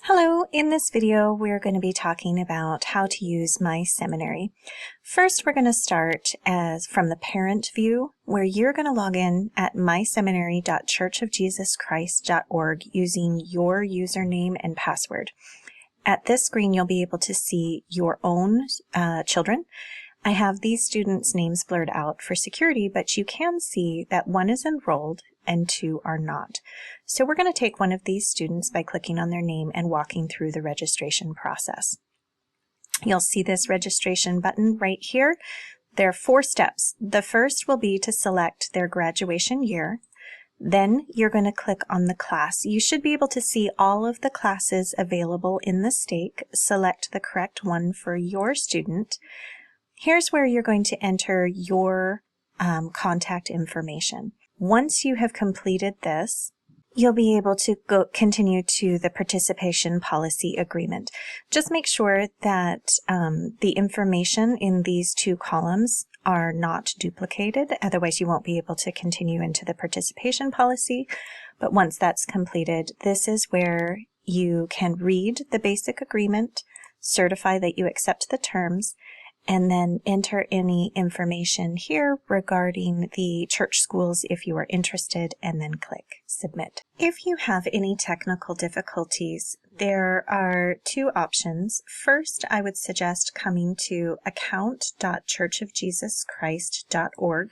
Hello, in this video we're going to be talking about how to use MySeminary. First we're going to start from the parent view, where you're going to log in at myseminary.churchofjesuschrist.org using your username and password. At this screen you'll be able to see your own children. I have these students' names blurred out for security, but you can see that one is enrolled and two are not. So we're going to take one of these students by clicking on their name and walking through the registration process. You'll see this registration button right here. There are 4 steps. The first will be to select their graduation year. Then you're going to click on the class. You should be able to see all of the classes available in the stake. Select the correct one for your student. Here's where you're going to enter your contact information. Once you have completed this, you'll be able to continue to the participation policy agreement. Just make sure that the information in these 2 columns are not duplicated, otherwise you won't be able to continue into the participation policy. But once that's completed, this is where you can read the basic agreement, certify that you accept the terms, and then enter any information here regarding the church schools if you are interested, and then click Submit. If you have any technical difficulties, there are 2 options. First, I would suggest coming to account.churchofjesuschrist.org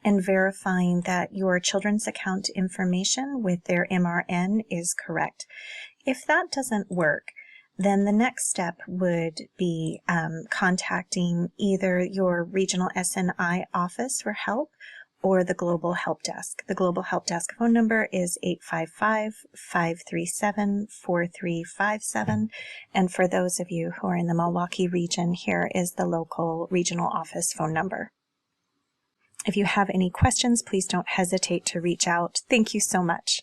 and verifying that your children's account information with their MRN is correct. If that doesn't work, then the next step would be contacting either your regional SNI office for help or the Global Help Desk. The Global Help Desk phone number is 855-537-4357. And for those of you who are in the Milwaukee region, here is the local regional office phone number. If you have any questions, please don't hesitate to reach out. Thank you so much.